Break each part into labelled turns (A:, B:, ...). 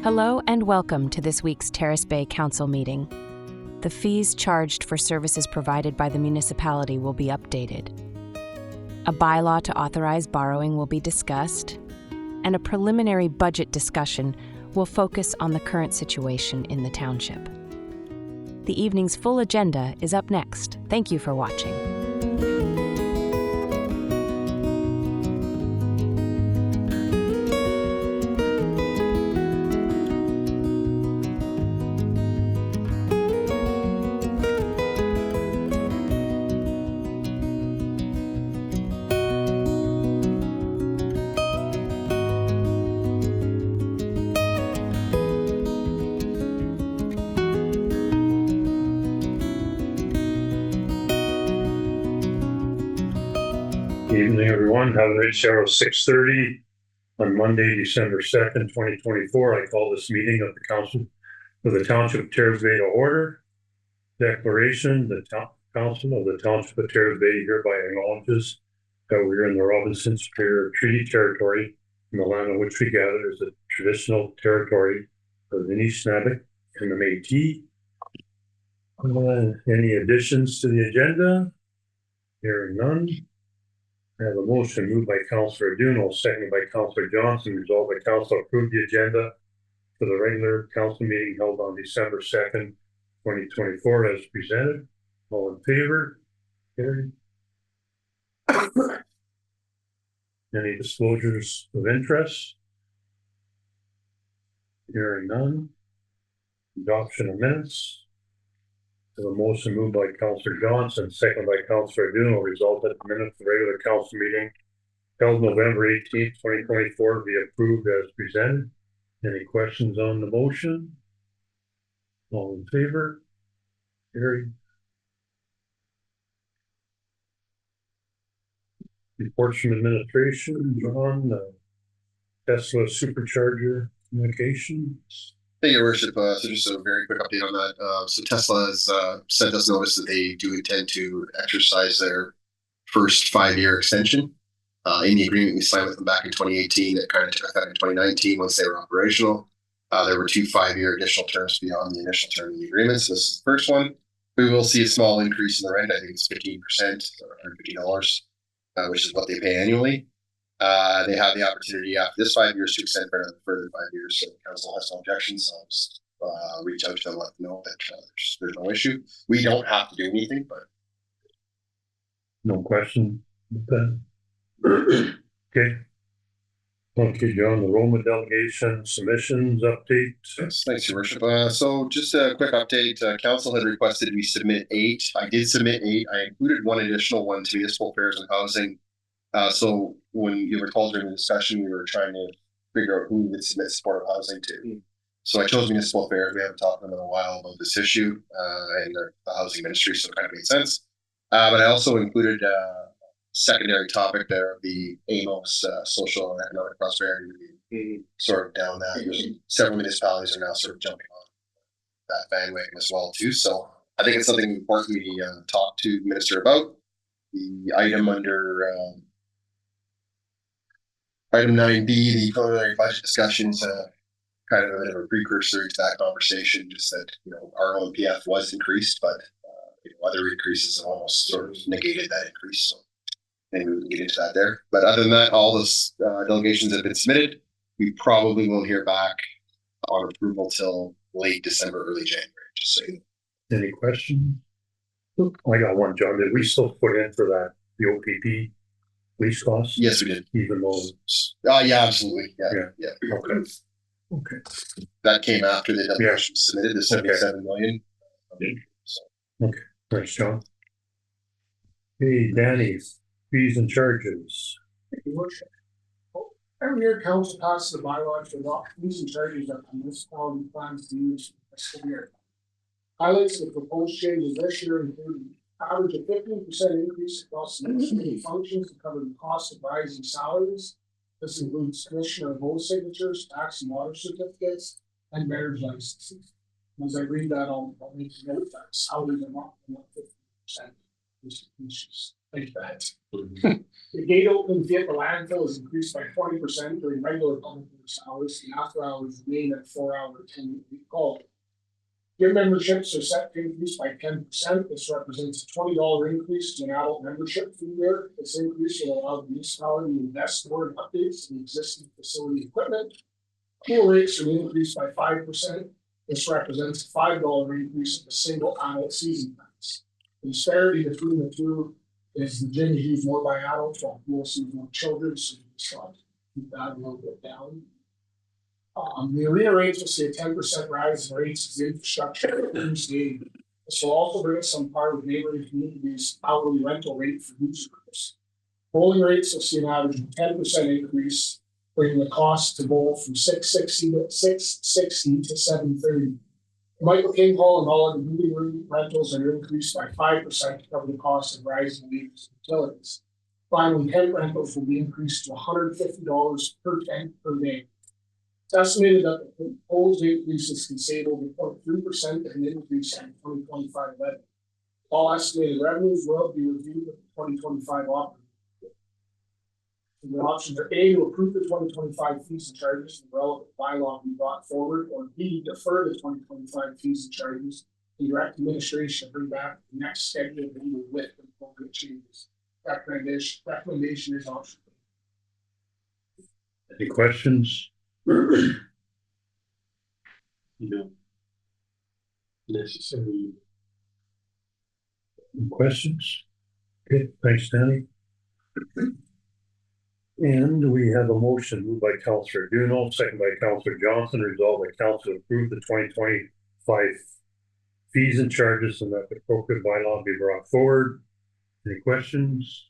A: Hello and welcome to this week's Terrace Bay Council meeting. The fees charged for services provided by the municipality will be updated. A bylaw to authorize borrowing will be discussed, and a preliminary budget discussion will focus on the current situation in the township. The evening's full agenda is up next. Thank you for watching.
B: Evening, everyone. Have a nice hour of 6:30 on Monday, December 2nd, 2024. I call this meeting of the Council of the Township of Terrace Bay to order. Declaration: the Council of the Township of Terrace Bay hereby acknowledges that we are in the Robinson Superior Treaty Territory, and the land on which we gather is the traditional territory of the Anishinaabe and the Métis. Any additions to the agenda? Hearing none. I have a motion moved by Councillor Duno, seconded by Councillor Johnson, resolved by Council approve the agenda for the regular council meeting held on December 2nd, 2024 as presented. All in favor? Carried. Any disclosures of interest? Hearing none. Adoption of minutes. The motion moved by Councillor Johnson, seconded by Councillor Duno, result that the minutes of the regular council meeting held November 18th, 2024 be approved as presented. Any questions on the motion? All in favor? Carried. Reports from administration. John, Tesla supercharger communications.
C: Thank you, Your Worship. So just a very quick update on that. So Tesla has sent us notice that they do intend to exercise their first 5-year extension. In the agreement we signed with them back in 2018, that kind of took effect in 2019 once they were operational. There were 2 5-year additional terms beyond the initial term of the agreement. So this is the first one. We will see a small increase in the rent. I think it's 15% or $150, which is what they pay annually. They have the opportunity after this 5 years to extend for another further 5 years. So the council has no objections. So I'll just reach out to them, let them know that there's no issue. We don't have to do anything, but
B: no question. Okay. Okay, John, the Roma delegation submissions update.
C: Yes, thanks, Your Worship. So just a quick update. Council had requested we submit 8. I did submit 8. I included one additional one to municipal affairs and housing. So when you were told during the discussion, we were trying to figure out who would submit supportive housing to. So I chose municipal affairs. We haven't talked to them in a while about this issue and the housing ministry, so it kind of made sense. But I also included a secondary topic there of the AMOS, social and economic prosperity review, sort of down that. Several municipalities are now sort of jumping on that bandwagon as well too. So I think it's something important we talk to the minister about. The item under Item 9B, the preliminary budget discussions, kind of a bit of a precursor to that conversation, just that, our OMPF was increased, but other increases have almost sort of negated that increase. So maybe we can get into that there. But other than that, all those delegations have been submitted. We probably won't hear back on approval till late December, early January, just so you know.
B: Any questions? I got one, John. Did we still put in for that, the OPP lease costs?
C: Yes, we did.
B: Even though
C: yeah, absolutely. Yeah.
B: Okay.
C: That came after the delegation submitted the 77 million.
B: So. Okay. Thanks, John. Hey, Danny, fees and charges.
D: Thank you, Worship. Every year, council passes a bylaw to adopt fees and charges that the municipality plans to use for fiscal year. Highlights of the proposed changes this year include average of 15% increase across the municipal functions to cover the cost of rising salaries. This includes commissioner vote signatures, tax and water certificates, and marriage licenses. As I read that, I'll make a note that salaries are not 15% increases. like that. The gate opening fee at the landfill is increased by 20% during regular public works hours, and after hours remain at 4-hour 10-week call. Gym memberships are set to increase by 10%. This represents a $20 increase to an adult membership fee there. This increase will allow the municipality to invest more in updates to the existing facility equipment. Pool rates are increased by 5%. This represents a $5 increase in the single adult season pass. The disparity between the two is the gym is used more by adults while pool is used more children, so we just want to keep that a little bit down. The arena rates will see a 10% rise in rates as the infrastructure improves daily. This will also bring some part of neighboring communities' hourly rental rate for users. Bowling rates will see an average of 10% increase, bringing the cost to bowl from $660 to $730. Michael King Hall and all other meeting room rentals are increased by 5% to cover the cost of rising wages and utilities. Finally, tent rentals will be increased to $150 per tent per day. It's estimated that the proposed increases can save over 0.3% of an increase in 2025 levy. All estimated revenues will be reviewed with the 2025 operating. The options are A, to approve the 2025 fees and charges, the relevant bylaw be brought forward, or B, defer the 2025 fees and charges and direct administration to bring back the next scheduled meeting with the appropriate changes. Recommendation is option.
B: Any questions?
E: No. Necessary.
B: Questions? Okay, thanks, Danny. And we have a motion moved by Councillor Duno, second by Councillor Johnson, resolved that council approve the 2025 fees and charges and that the appropriate bylaw be brought forward. Any questions?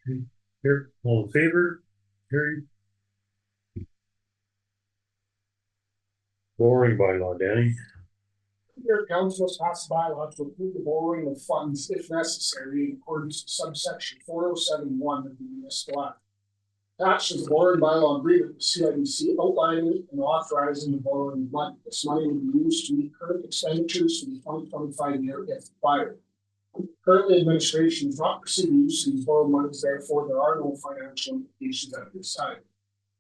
B: Okay. Here, all in favor? Carried. Borrowing bylaw, Danny.
D: Your council has passed a bylaw to approve the borrowing of funds if necessary in accordance with subsection 4071 of the municipal act. Attached is the borrowing bylaw agreement with CIBC outlining and authorizing the borrowing of money. This money will be used to meet current expenditures for the 2025 year if required. Currently, administration is not proceeding use of these borrowed monies, therefore there are no financial implications at this time.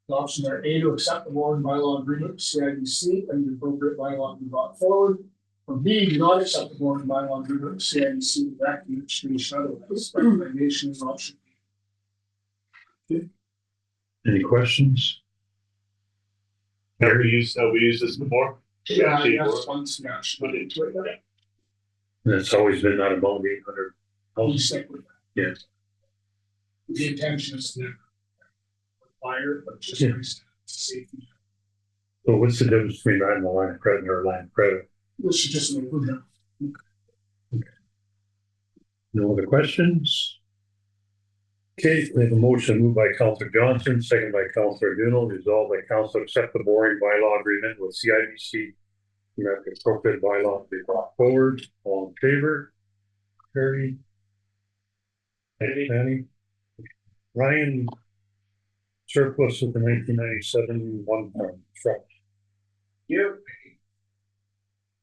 D: The options are A, to accept the borrowing bylaw agreement with CIBC and the appropriate bylaw be brought forward. Or B, do not accept the borrowing bylaw agreement with CIBC direct the administration otherwise. Recommendation is option
B: B. Any questions?
E: Have we used this before?
D: Yeah, yes, once, yeah, put into it.
B: And it's always been that about 800.
D: I'll just stick with that.
B: Yeah.
D: The intention is to require, but just safety.
B: So what's the difference between that and the line of credit or line of credit?
D: This is just an improvement.
B: Okay. No other questions? Okay, we have a motion moved by Councillor Johnson, second by Councillor Duno, resolved by council accept the borrowing bylaw agreement with CIBC. And that the appropriate bylaw be brought forward. All in favor? Carried. Danny. Ryan, surplus of the 1997 one-ton truck.
E: Yep.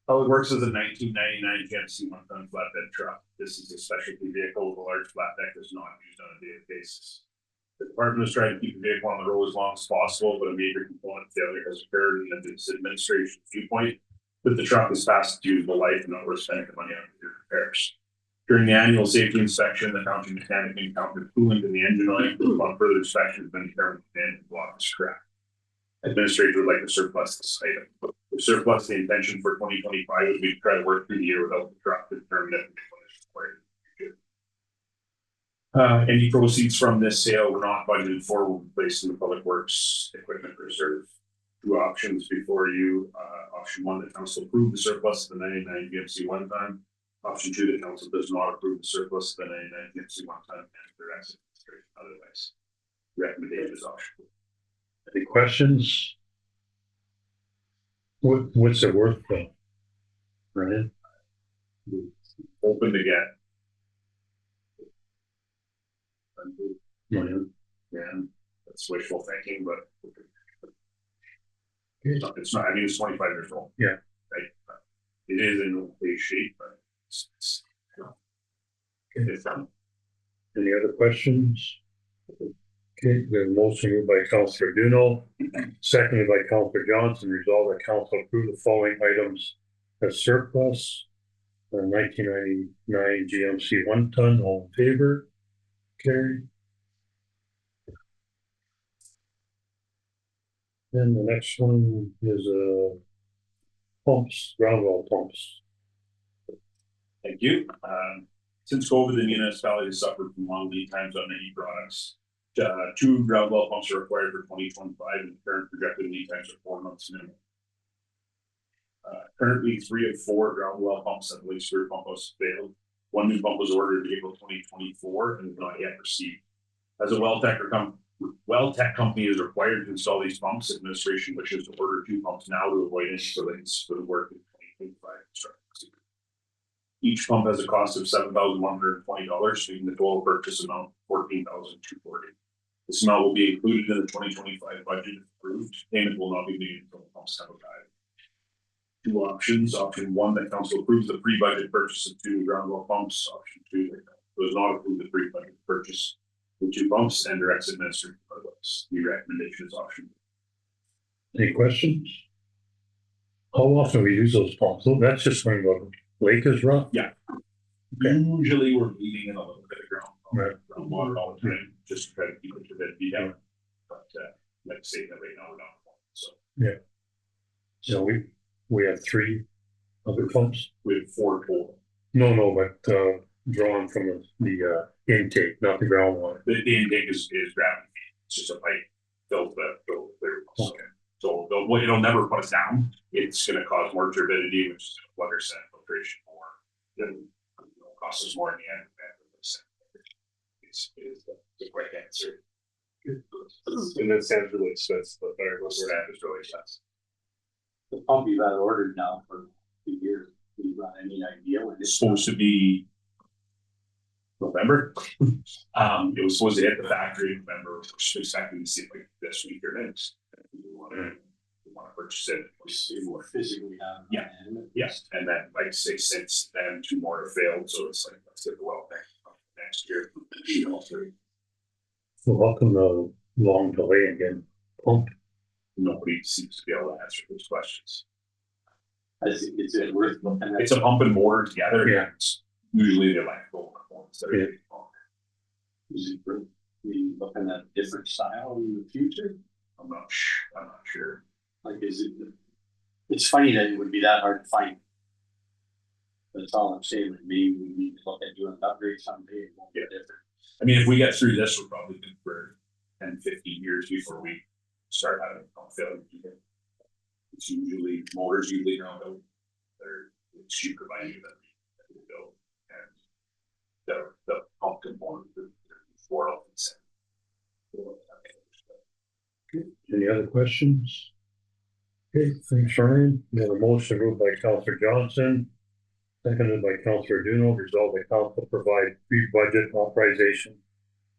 E: How it works is a 1999 GMC one-ton flatbed truck. This is a specialty vehicle with a large flat deck that's not used on a daily basis. The department is trying to keep the vehicle on the road as long as possible, but a major component failure has occurred in its administration's viewpoint that the truck is past its usable life and not worth spending the money on repairs. During the annual safety inspection, the county mechanic encountered coolant in the engine oil. Upon further inspection, has been determined that the engine block is cracked. Administrator would like to surplus this item. The surplus, the intention for 2025 would be to try to work through the year without the truck to determine if it is required. Any proceeds from this sale were not budgeted for will be placed in the public works equipment reserve. Two options before you. Option one, the council approve the surplus of the 99 GMC one time. Option two, the council does not approve the surplus of the 99 GMC one time and the rest otherwise. Recommendation is option.
B: Any questions? What's it worth though? Ryan?
E: Open to get. Yeah, that's wishful thinking, but it's not. I mean, it's 25 years old.
B: Yeah,
E: right. It is in okay shape, but it's
B: Any other questions? Okay, we have a motion moved by Councillor Duno, seconded by Councillor Johnson, resolve that council approve the following items as surplus. 1999 GMC 1 ton, all in favor? Carried. Then the next one is pumps, ground well pumps.
E: Thank you. Since COVID, the municipality has suffered from long lead times on many products. 2 ground well pumps are required for 2025, and the current projected lead times are 4 months minimum. Currently, 3 of 4 ground well pumps at the Lake Spirit Pump House failed. 1 new pump was ordered in April 2024 and is not yet received. As a well tech company is required to install these pumps, administration wishes to order 2 pumps now to avoid any delays for the work in 2025 construction. Each pump has a cost of $7,120, making the total purchase amount $14,240. This amount will be included in the 2025 budget if approved. Payment will not be made until the pumps have arrived. 2 options. Option 1, that council approves the pre-budget purchase of 2 ground well pumps. Option 2, that does not approve the pre-budget purchase of 2 pumps and directs administrative otherwise. The recommendation is option 2.
B: Any questions? How often we use those pumps? Oh, that's just when the lake is rough.
E: Yeah.
B: Okay.
E: Usually we're leaving in a little bit of
B: Right.
E: groundwater all the time, just to try to keep it to that be down. But like I say, that right now we're not. So
B: So we have 3 other pumps.
E: we have 4 total.
B: No, but drawn from the intake, not the groundwater.
E: The intake is gravity. It's just a pipe filled with clear.
B: Okay.
E: So it'll never put us down. It's going to cause more turbidity, which is going to flood our set filtration more. Then cost us more in the end. Is the quick answer.
F: And that sounds really expensive, but better
E: What's that is really expensive.
G: The pump you've had ordered now for 2 years, do you got any idea when
E: It's
G: it's
E: supposed to be November. It was supposed to hit the factory in November. We're expecting to see it like this week or next. We want to purchase it.
G: see more physically have?
E: Yeah. Yes, and then like I say, since then 2 more have failed, so it's like let's get the well back next year.
B: So how come the long delay again? Pump?
E: Nobody seems to be able to answer those questions.
G: Is it worth looking at?
E: It's a pump and motor together.
B: Yeah.
E: It's usually the electrical components that are
B: Yeah.
E: getting pumped.
G: Is it worth me looking at a different style in the future?
E: I'm not sure.
G: Like, it's funny that it would be that hard to find. That's all I'm saying, like, maybe we need to look at doing an upgrade someday, it won't get different.
E: I mean, if we get through this, we're probably good for 10, 15 years before we start having pump failure. It's usually motors usually ground out. It's cheaper by you than we build. And the pump component the 4 elements.
B: Any other questions? Okay, thanks, Ryan. We have a motion moved by Councillor Johnson, seconded by Councillor Duno, resolve the council provide pre-budget authorization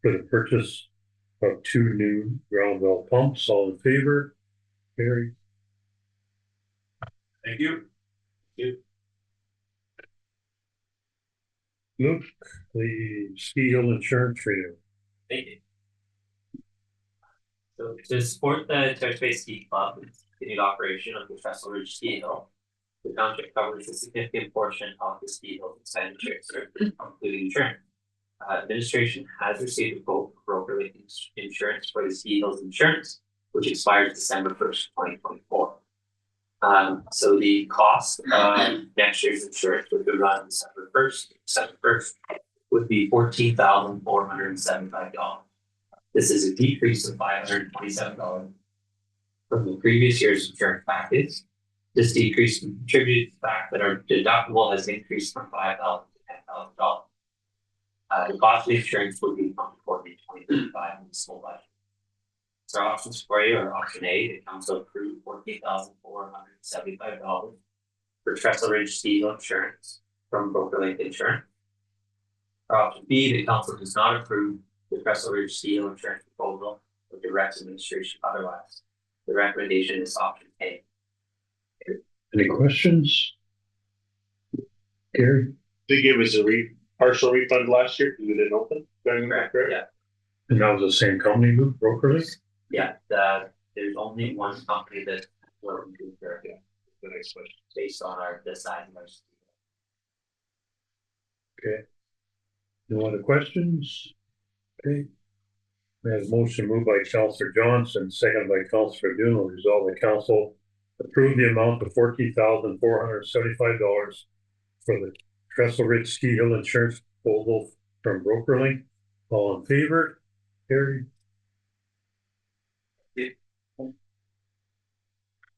B: for the purchase of 2 new ground well pumps. All in favor? Carried.
E: Thank you.
B: Luke, the Ski Hill Insurance Renewal.
H: Thank you. So to support the Terrace Bay Ski Club and continued operation of the Trestle Ridge Ski Hill, the township covers a significant portion of the ski hill expenditures, including insurance. Administration has received a quote for broker insurance for the ski hills insurance, which expires December 1st, 2024. So the cost of next year's insurance would be run December 1st would be $14,475. This is a decrease of $527 from the previous year's insurance package. This decrease contributed to the fact that our deductible has increased from $5,000 to $10,000. The cost of the insurance would be from 2025 in the full budget. So options for you are option A, the council approved $14,475 for Trestle Ridge Ski Hill insurance from Broker Lake Insurance. Or option B, the council does not approve the Trestle Ridge Ski Hill insurance proposal or directs administration otherwise. The recommendation is option A.
B: Any questions? Gary?
F: They gave us a partial refund last year because it didn't open.
H: Correct, yeah,
B: And that was the same company, brokerly?
H: yeah, there's only one company that will do there,
F: The next question.
H: based on the size of our.
B: Okay. No other questions? Okay. We have a motion moved by Councillor Johnson, second by Councillor Duno, resolve the council approve the amount of $14,475 for the Trestle Ridge Ski Hill Insurance proposal from Brokerlink. All in favor? Carried.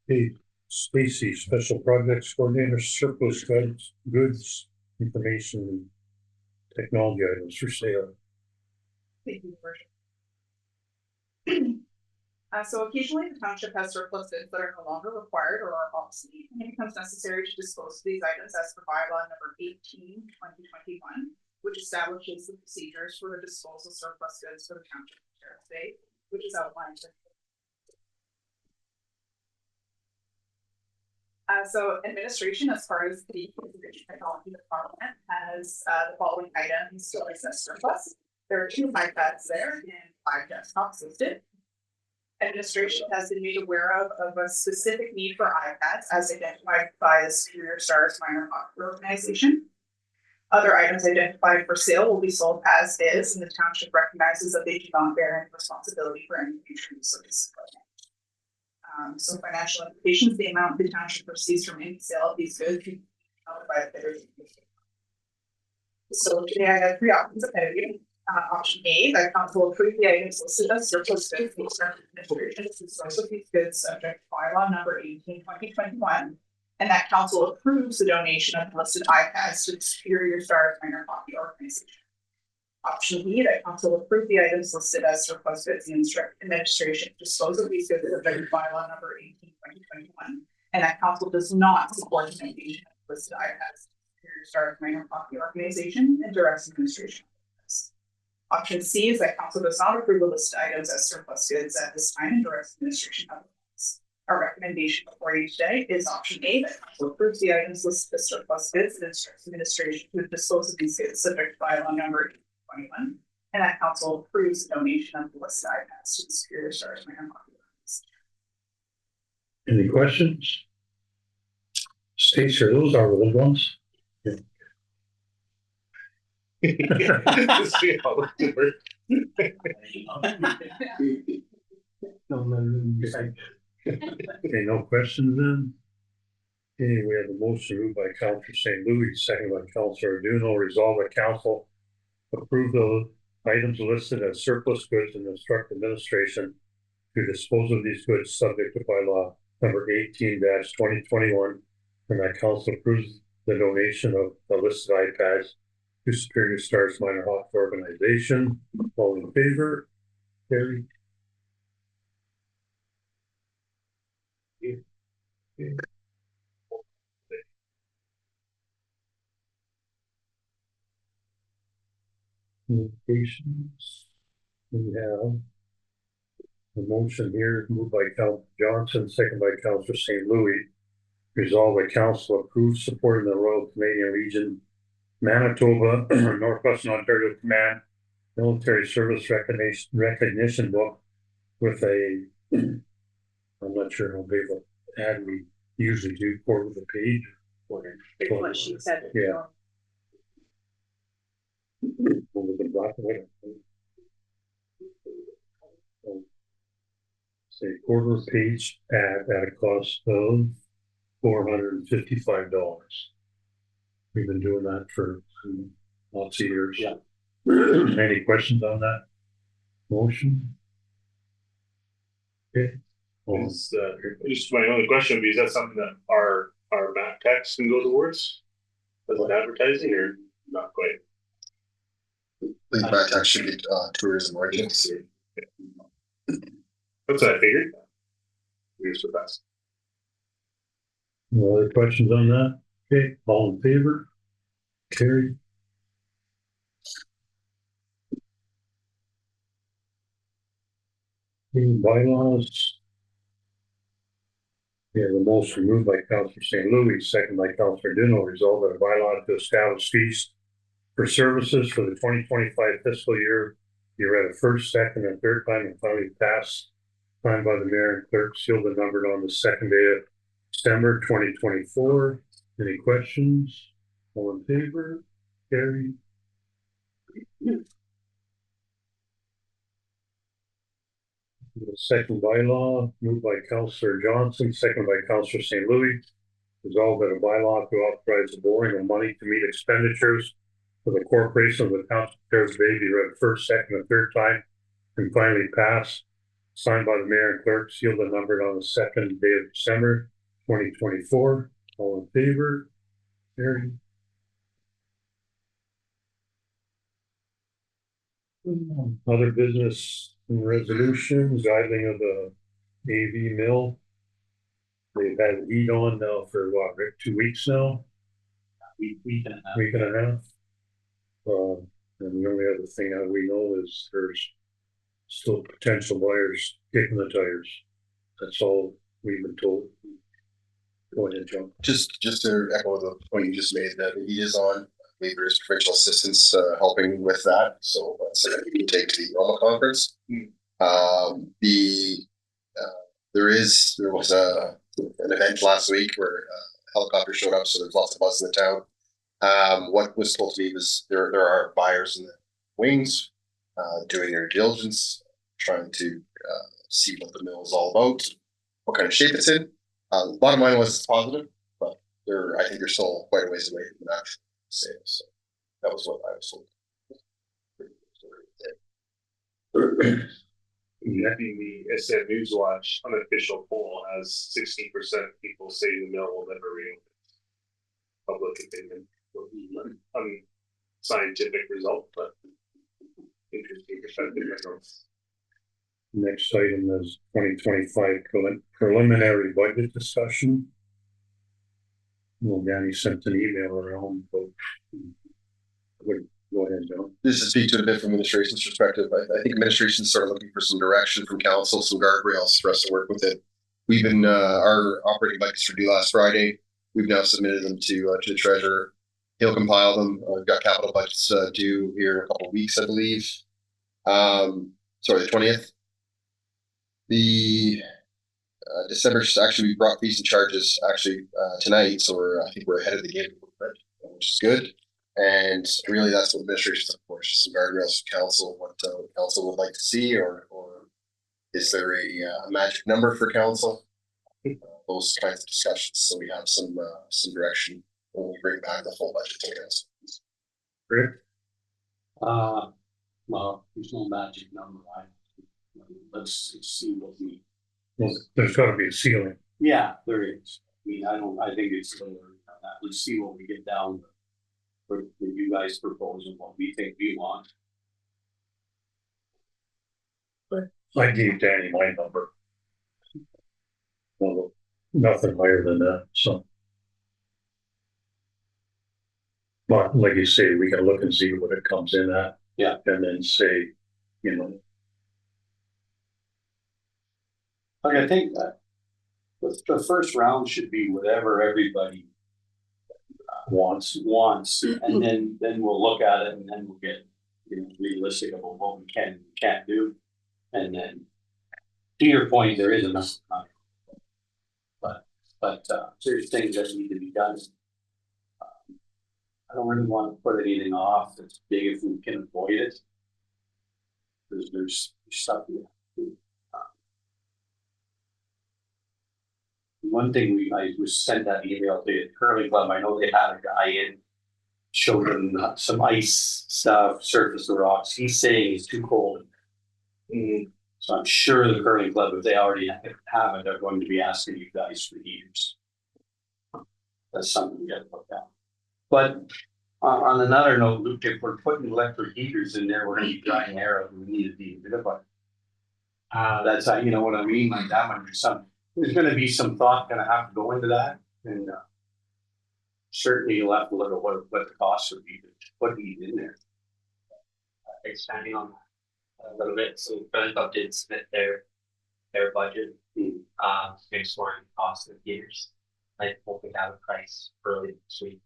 B: Hey, Stacy, Special Projects Coordinator, surplus goods, information, and technology items for sale.
I: Thank you, Your Worship. So occasionally the township has surplus goods that are no longer required or are obsolete, and it becomes necessary to dispose of these items as per bylaw number 18/2021, which establishes the procedures for the disposal of surplus goods for the township of Terrace Bay, which is outlined. So administration, as far as the information technology department, has the following items still as surplus. There are 2 iPads there and 5 desktops listed. Administration has been made aware of a specific need for iPads as identified by the Superior Stars Minor Hockey Organization. Other items identified for sale will be sold as is, and the township recognizes that they do not bear any responsibility for any future use of this equipment. So financial implications, the amount the township receives from any sale of these goods can be counted by the bidders. So today I have 3 options ahead of you. Option A, that council approve the items listed as surplus goods for administration to dispose of these goods subject to bylaw number 18/2021, and that council approves the donation of listed iPads to the Superior Stars Minor Hockey Organization. Option B, that council approve the items listed as surplus goods and instruct administration to dispose of these goods subject to bylaw number 18/2021, and that council does not support the donation of listed iPads to the Superior Stars Minor Hockey Organization and directs administration. Option C is that council does not approve the listed items as surplus goods at this time and directs administration otherwise. Our recommendation before you today is option A, that council approves the items listed as surplus goods and instructs administration to dispose of these goods subject to bylaw number 21, and that council approves the donation of the listed iPads to the Superior Stars Minor Hockey Organization.
B: Any questions? Stacy, are those our old ones?
F: See how it works.
B: Okay, no questions then? Okay, we have a motion moved by Councillor St. Louis, second by Councillor Duno, resolve that council approve the items listed as surplus goods and instruct administration to dispose of these goods subject to bylaw number 18/2021, and that council approves the donation of the listed iPads to Superior Stars Minor Hockey Organization. All in favor? Carried. Communications. We have a motion here moved by Councillor Johnson, second by Councillor St. Louis. Resolve that council approves supporting the Royal Canadian Region Manitoba Northwestern Ontario Command Military Service Recognition Book with a, I'm not sure how big of an ad we usually do, quarter of the page.
I: What she said.
B: Yeah. Over the black and white. Say quarter page ad at a cost of $455. We've been doing that for lots of years.
G: Yeah.
B: Any questions on that motion? Okay.
F: Just my only question would be, is that something that our map text can go towards? As an advertising or not quite?
C: I think back actually be tourism orients.
F: That's what I figured. Here's the best.
B: No other questions on that? Okay, all in favor? Carried. Bylaws. Yeah, the motion moved by Councillor St. Louis, second by Councillor Duno, resolved that a bylaw to establish fees for services for the 2025 fiscal year. You read a first, second, and third time and finally passed. Signed by the mayor and clerk, sealed and numbered on the second day of December 2024. Any questions? All in favor? Carried. The second bylaw, moved by Councillor Johnson, second by Councillor St. Louis. Resolved that a bylaw to authorize the borrowing of money to meet expenditures for the corporation of the township of Terrace Bay be read first, second, and third time and finally passed. Signed by the mayor and clerk, sealed and numbered on the second day of December 2024. All in favor? Carried. Other business and resolutions, idling of the AV mill. They've had heat on now for what, Rick, 2 weeks now?
G: We can have.
B: Week and a half. And the only other thing that we know is there's still potential buyers kicking the tires. That's all we've been told. Go ahead, John.
C: Just to echo the point you just made, that he is on. I believe there is provincial assistance helping with that. So that's you can take the Roma conference. There was an event last week where a helicopter showed up, so there's lots of buzz in the town. What was told to me was there are buyers in the wings doing their diligence, trying to see what the mill is all about, what kind of shape it's in. Bottom line was it's positive, but I think they're still quite a ways away from an actual sale. So that was what I was told.
F: The SM News Watch unofficial poll has 60% people say the mill will never reopen. Public opinion will be an unscientific result, but interesting perspective.
B: Next item is 2025 preliminary budget discussion. Well, Danny sent an email around, but go ahead, John.
C: Just to speak to it a bit from administration's perspective, I think administration started looking for some direction from council, some guardrails for us to work with it. We've been our operating budgets were due last Friday. We've now submitted them to the treasurer. He'll compile them. We've got capital budgets due here in a couple of weeks, I believe. Sorry, the 20th. The December, actually, we brought fees and charges tonight, so I think we're ahead of the game, which is good. And really, that's what administration's looking for, just some guardrails from council, what council would like to see, or is there a magic number for council? Those kinds of discussions, so we have some direction when we bring back the full budget to council.
B: Rick?
G: Well, there's no magic number. Let's see what we.
B: Well, there's got to be a ceiling.
G: Yeah, there is. I mean, I think it's lower than that. Let's see what we get down for you guys propose and what we think we want.
B: I gave Danny my number. Well, nothing higher than that, so. But like you say, we can look and see what it comes in at.
G: Yeah.
B: And then say, you know.
G: Like, I think that the first round should be whatever everybody wants, and then we'll look at it, and then we'll get realistic about what we can and can't do, and then to your point, there is enough time, but there's things that need to be done. I don't really want to put anything off that's big if we can avoid it. There's stuff we have to do. One thing I was sent that email to the curling club. I know they had a guy in, showed them some ice stuff, surface the rocks. He's saying it's too cold. So I'm sure the curling club, if they already have it, they're going to be asking you guys for heaters. That's something we got to look at. But on another note, Luke, if we're putting electric heaters in there, we're going to be drying air out, and we need to dehumidify. That's how, you know what I mean? Like that one, there's going to be some thought going to have to go into that, and certainly you'll have to look at what the costs would be to put heat in there.
H: Expanding on that a little bit, so Curling Club did submit their budget, exploring the cost of heaters. I hope we have a price early this week.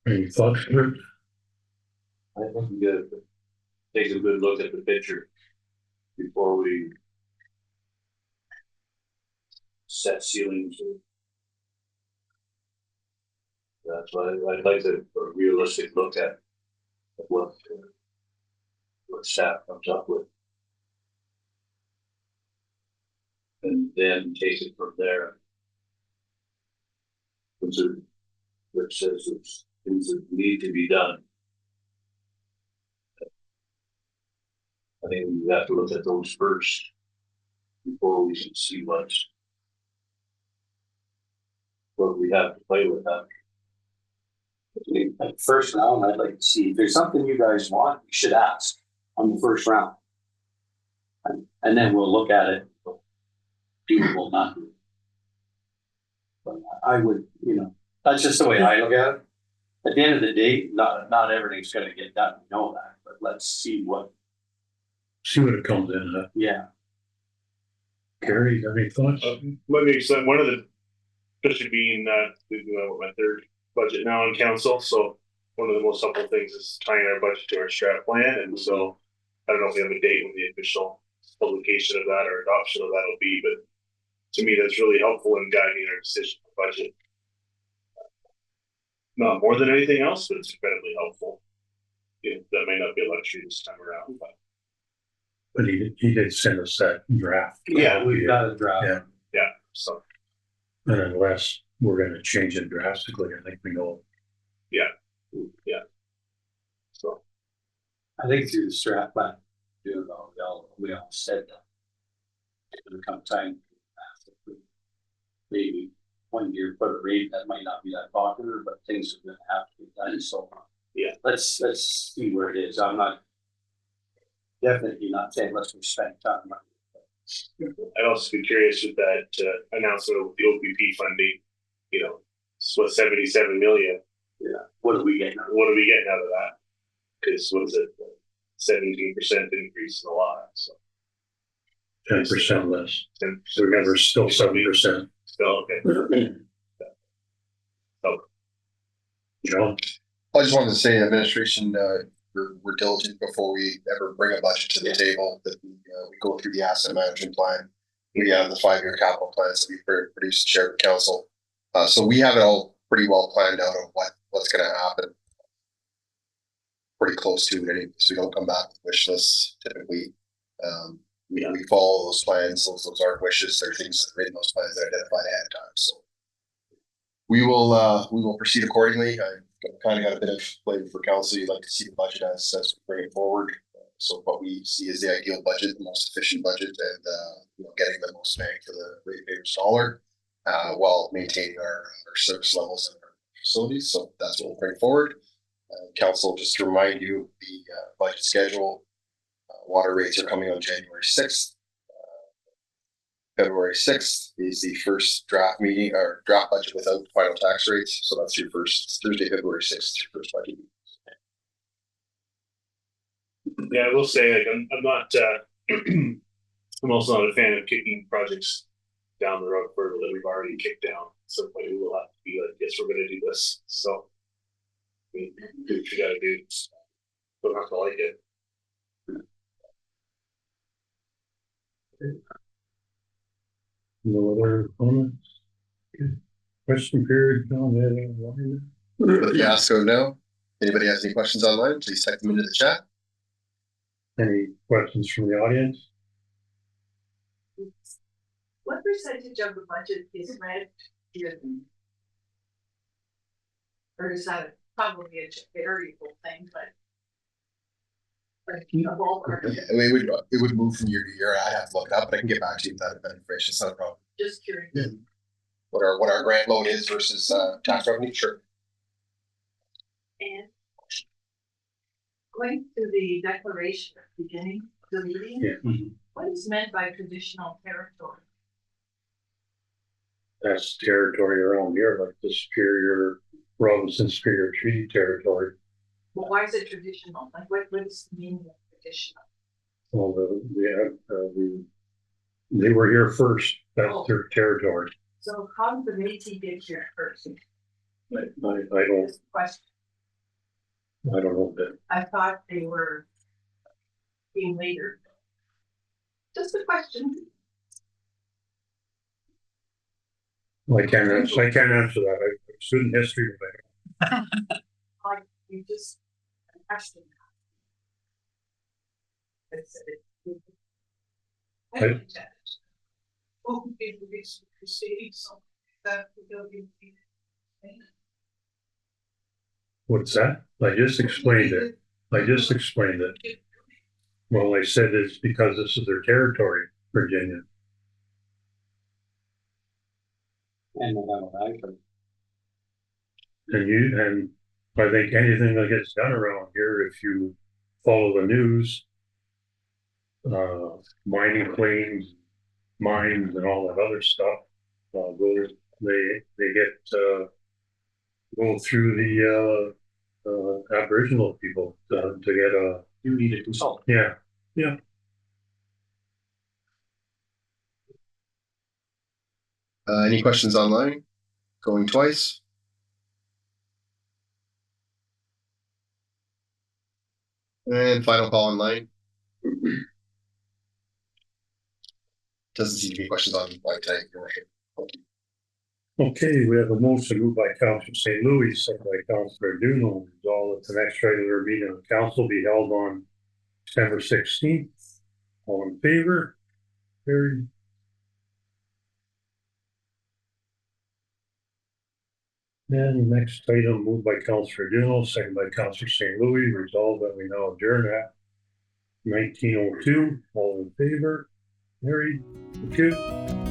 B: Any thoughts? Rick?
E: I think we gotta take a good look at the picture before we set ceilings. That's why I'd like a realistic look at what staff comes up with. And then take it from there. Which says it's things that need to be done. I think we have to look at those first before we can see what we have to play with that.
G: At first round, I'd like to see if there's something you guys want, you should ask on the first round. And then we'll look at it. People will not do it. But I would, that's just the way I look at it. At the end of the day, not everything's gonna get done, we know that, but let's see what,
B: it comes in at.
G: yeah.
B: Gary, you got any thoughts?
F: Let me explain, one of the, especially being, my third budget now on council, so one of the most helpful things is tying our budget to our strat plan, and so I don't know if we have a date when the official publication of that or adoption of that will be, but to me, that's really helpful in guiding our decision on budget. Not more than anything else, but it's incredibly helpful. That may not be a luxury this time around,
B: But he did send us that draft.
F: Yeah,
G: We've got a draft.
F: yeah, so.
B: And unless we're gonna change it drastically, I think we know.
F: So
G: I think through the strat plan, we all said that. It's gonna come time. Maybe 1 year put a rate that might not be that popular, but things are gonna have to be done, so.
F: Yeah.
G: Let's see where it is. I'm not. Definitely not saying let's spend time.
F: I'd also be curious with that announcement of the OPP funding, it's what 77 million.
G: Yeah. What are we getting?
F: What are we getting out of that? Because what is it? 17% increase in the lot. So
B: 10% less.
F: 10%.
B: So remember, still 7%.
F: Still okay.
B: John?
C: I just wanted to say, administration, we're diligent before we ever bring a budget to the table, that we go through the asset management plan. We have the 5-year capital plans that we produced and shared with council. So we have it all pretty well planned out of what's going to happen. Pretty close to it anyway, so we don't come back with wish lists typically. We follow those plans, those aren't wishes, they're things that are in those plans that are identified ahead of time. So we will proceed accordingly. I've kind of got a bit of flavor for council. You'd like to see the budget as we bring it forward. So what we see is the ideal budget, the most efficient budget, and getting the most bang for the ratepayers dollar, while maintaining our service levels and our facilities. So that's what we'll bring forward. Council, just to remind you, the budget schedule, water rates are coming on January 6th. February 6th is the first draft meeting or draft budget without final tax rates. So that's your first Thursday, February 6th, your first budget meeting.
F: Yeah, I will say, like, I'm not. I'm also not a fan of kicking projects down the road further that we've already kicked down. So we will have to be like, yes, we're going to do this. So do what you got to do. Don't have to like it.
B: No other comments? Question period, John?
C: Yeah, so no. Anybody has any questions online, please type them into the chat.
B: Any questions from the audience?
J: What percentage of the budget is rent driven? Or is that probably a variable thing, but.
C: Yeah, it would move from year to year. I'd have to look it up, but I can get back to you with that information. It's not a problem.
J: Just curious.
C: Yeah. What our grant load is versus tax revenue, sure.
J: And going to the declaration at the beginning of the meeting,
B: Yeah.
J: What is meant by traditional territory?
B: That's territory around here, like the Superior, Robinson Superior Treaty Territory.
J: Well, why is it traditional? Like, what is the meaning of traditional?
B: Well, they were here first. That's their territory.
J: So how did the Métis get here first?
B: I don't.
J: Question.
B: I don't know, but
J: I thought they were being later. Just a question.
B: I can't answer that. I'm student history, but
J: Like, you just asked them. It's, it. I
B: I-
J: don't get it. Well, people be proceeding, so that will be.
B: what's that? I just explained it. Well, I said it's because this is their territory, Virginia.
G: And actually,
B: And I think anything that gets done around here, if you follow the news, mining claims, mines and all that other stuff, they get, go through the, Aboriginal people to get a,
G: you need to consult.
B: yeah.
C: Any questions online? Going twice? And final call online. Doesn't seem to be questions online tonight, Your Worship.
B: Okay, we have a motion moved by Councilor St. Louis, second by Councilor Duno, resolved that the next regular meeting of council be held on December 16th. All in favor? Carried. And the next item moved by Councilor Duno, second by Councilor St. Louis, resolved that we now adjourn at 19:02. All in favor? Carried. Thank you.